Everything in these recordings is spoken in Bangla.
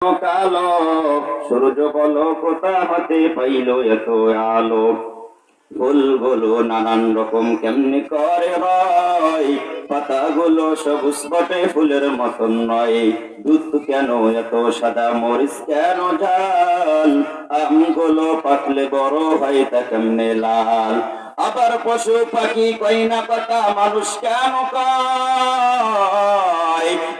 কালো সূর্য বলো কোথা হতে পাইল এত আলো। ফুলগুলো নানান রকম কেমনি করে হয়, পাতাগুলো সবুজ বটে ফুলের মতন নয়। দুধ কেন এত সাদা, মরিচ কেন ঝাল, আমগুলো পাকলে বড় হয় তা কেমনে লাল। আবার পশু পাখি কই না কথা, মানুষ কেন কয়,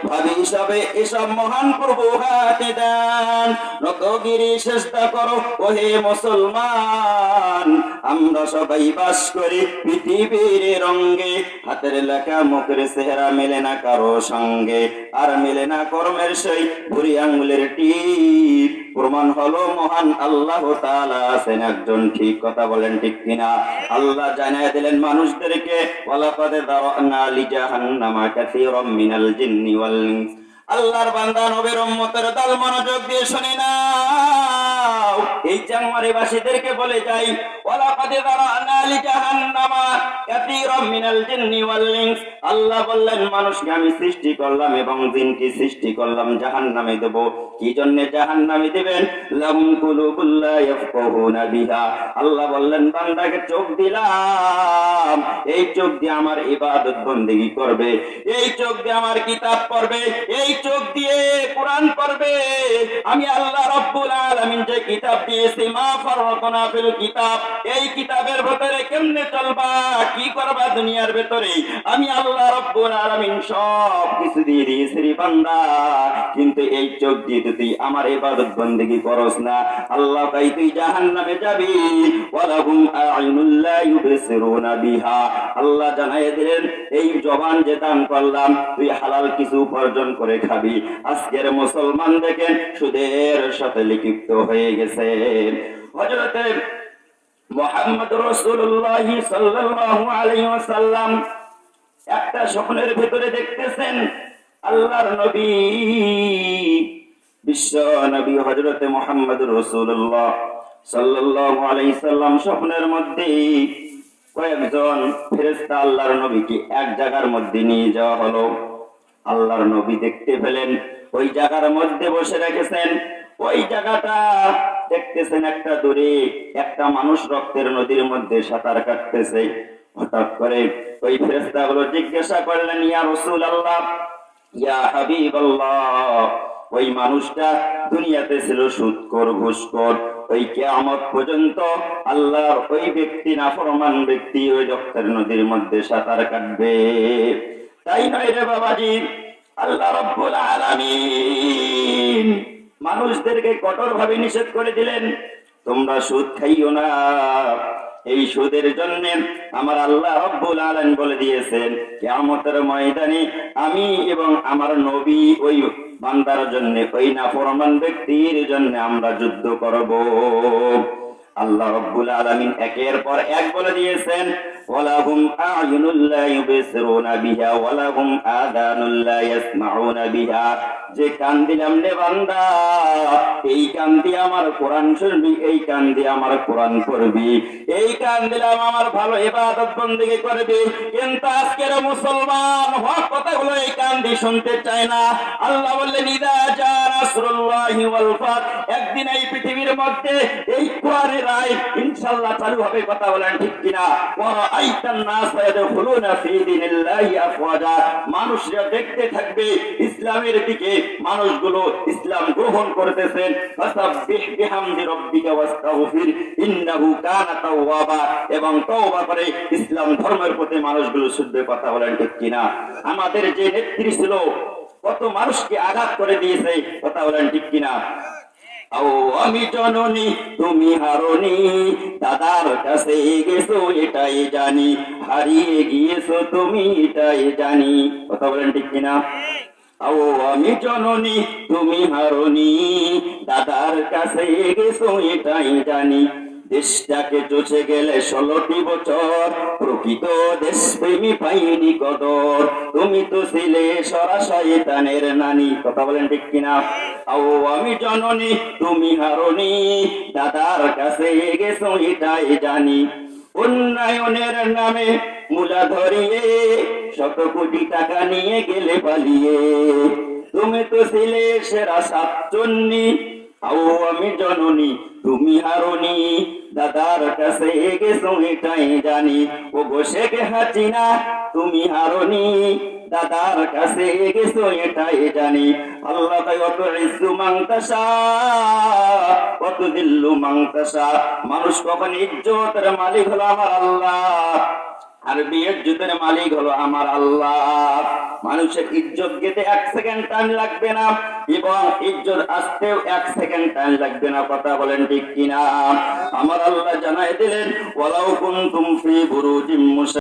ভাবি সবে এসব মহান প্রভু হাতে দেন। নতগিরি চেষ্টা করো ওহে মুসলমান, আমরা সবাই বাস করি পৃথিবীর রঙ্গে। হাতের লেখা মুখের চেহারা মেলে না কারো সঙ্গে, আর মেলে না কর্মের সেই বুড়ি আঙ্গুলের টিপ। প্রমাণ হলো মহান আল্লাহ তাআলা আছেন একজন। ঠিক কথা বলেন ঠিক কিনা? আল্লাহ জানায় দিলেন মানুষদেরকে, ওয়ালাকাদ যারানা লিজাহান্নামা কাসীরাম মিনাল জিন্নি ওয়াল ইনস। আল্লাহর বান্দা নবীর উম্মতের দল মনোযোগ দিয়ে শুনে নাও। এই চাংমারিবাসীদেরকে বলে যাই, ওয়ালাকাদ যারানা লিজাহান্নামা কাসীরাম মিনাল জিন্নি ওয়াল ইনস। আল্লাহ বললেন মানুষকে আমি সৃষ্টি করলাম এবং জিনকে সৃষ্টি করলাম জাহান্নামে দেব। কি জন্য জাহান্নামে দিবেন? লাম কুলুবুল লা ইয়াফকাহুনা বিহা। আল্লাহ বললেন বান্দাকে চোখ দিলাম, এই চোখ দিয়ে আমার ইবাদত বন্দেগী করবে, এই চোখ দিয়ে আমার কিতাব পড়বে, এই চোখ দিয়ে কোরআন পড়বে। আমি আল্লাহ রাব্বুল আলামিন যে কিতাব দিয়েছি, মা ফাররাকনা ফিল কিতাব, এই কিতাবের ভিতরে কেমনে চলবা, কি করবা দুনিয়ার ভিতরে, আমি আল্লাহ রাব্বুল আলামিন সব কিছু দিয়ে দিয়েছি রে বান্দা। কিন্তু এই চোখ দিয়ে তুই আমার ইবাদত বন্দেগী করস না, আল্লাহ তাই তুই জাহান্নামে যাবি। ওয়ালাহুম আ'ইনুল লা ইউবসিরুনা বিহা। আল্লাহ জানায় দিলেন এই জবান যে দান করলাম, তুই হালাল কিছু উপার্জন করে খাবি। আজকের মুসলমান দেখেন সুদের সাথে লিপ্ত হয়ে গেছে। হযরতে মুহাম্মদ রাসূলুল্লাহ সাল্লাল্লাহু আলাইহি ওয়াসাল্লাম একটা স্বপ্নের ভিতরে দেখতেছেন আল্লাহর নবী, বিশ্ব নবী হযরতে মুহাম্মদ রাসূলুল্লাহ সাল্লাল্লাহু আলাইহি সাল্লাম স্বপ্নের মধ্যে কয়েকজন ফেরেশতা আল্লাহর নবীকে এক জায়গার মধ্যে নিয়ে যাওয়া হলো। আল্লাহর নবী দেখতে পেলেন ওই জায়গার মধ্যে বসে রেখেছেন। ওই জায়গাটা দেখতেছেন একটা দূরে একটা মানুষ রক্তের নদীর মধ্যে সাঁতার কাটতেছে। হঠাৎ করে ওই ফেরেশতাগুলো জিজ্ঞাসা করলেন, ইয়া রাসূলুল্লাহ, ইয়া হাবিবাল্লাহ, ওই মানুষটা দুনিয়াতে ছিল সুদখোর, ঘুষখোর, ওই কিয়ামত পর্যন্ত আল্লাহর ওই ব্যক্তি, নাফরমান ব্যক্তি ওই রক্তের নদীর মধ্যে সাঁতার কাটবে। তাই নয় রে বাবাজি, আল্লাহ রাব্বুল আলামিন মানুষদেরকে কঠোর ভাবে নিষেধ করে দিলেন, তোমরা সুদ খাইও না। এই সুদের জন্য আমার আল্লাহ রাব্বুল আলামিন বলে দিয়েছেন কিয়ামতের ময়দানে আমি এবং আমার নবী ওই বান্দার জন্য, ওই নাফরমান ব্যক্তির জন্য আমরা যুদ্ধ করব। আল্লাহ রাব্বুল আলামিন একের পর এক বলে দিয়েছেন, ওয়ালাহুম আ'য়ুনুল লা ইউবসিরুনা বিহা ওয়ালাহুম আযানুল লা ইয়াসমাউনা বিহা। যে কান দিলাম রে বান্দা, এই কান দিয়ে আমার কোরআন শুনবি, এই কান দিয়ে আমার কোরআন পড়বি, এই কান দিলাম আমার ভালো ইবাদত বন্দেগী করবি। কিন্তু আজকের মুসলমান হক কথাগুলো এই কান দিয়ে শুনতে চায় না। আল্লাহ বললেন, ইদা জা নাসরুল্লাহি ওয়াল ফাত, একদিন এই পৃথিবীর মধ্যে এই কোরআনের আইন ইনশাআল্লাহ চালু হবে। কথা বলেন ঠিক কিনা? ওয়া আইতান নাস ইয়াদখুলুনা ফি দীনিল্লাহি আফওয়াজা, মানুষরা দেখতে থাকবে ইসলামের দিকে, মানুষগুলো ইসলাম গ্রহণ করতেছেন। ফাসাব্বিহ বিহামদি রাব্বিকা ওয়াস্তাগফির ইন্নাহু কানা তাওয়াবা, এবং তওবা করে ইসলাম ধর্মের প্রতি মানুষগুলো শুদ্ধ। কথা বলেন ঠিক কিনা? আমাদের যে নেত্রী ছিল কত মানুষকে আঘাত করে দিয়েছে। কথা বলেন ঠিক কিনা? ও আমি জননী তুমি হারনি, দাদার কাছে গেছো এটাই জানি, হারিয়ে গিয়েছো তুমি এটাই জানি। কথা বলেন ঠিক কিনা? ও আমি জননী তুমি হারনি, দাদার কাছে গেছো এটাই জানি। দেশটাকে চষে গেলে 16টি বছর, প্রকৃত দেশপ্রেমী পাইনি কদর, তুমি তো ছিলে সরা শয়তানের নানি। কথা বলেন ঠিক কিনা? ও আমি জননী তুমি হারনি, দাদার কাছে গেছো এটাই জানি। উন্নয়নের নামে মূলা ধরিয়ে 100 কোটি টাকা নিয়ে গেলে পালিয়ে, তুমি তো ছিলে সেরা সাতচন্নি, আও আমি জননী তুমি হারুনি, দাদার কাছে গেছো এটাই জানি, ও বসে গে হাসিনা তুমি হারুনি, দাদার কাছে গেছো এটাই জানি। আল্লাহ তাই অত ইজ্জু মাংতাসা অত দিল্লু মাংতাসা। মানুষ কখন ইজ্জতের মালিক হলো আমার আল্লাহ, আর ইজ্জতের মালিক হলো আমার আল্লাহ। মানুষের ইজ্জত গেতে 1 সেকেন্ড টাইম লাগবে না, এবং ইজ্জত আসতেও 1 সেকেন্ড টাইম লাগবে না। কথা বলেন ঠিক কিনা? আমার আল্লাহ জানাই দিলেন, ওয়ালাউ কুনতুম ফি বুরুজিম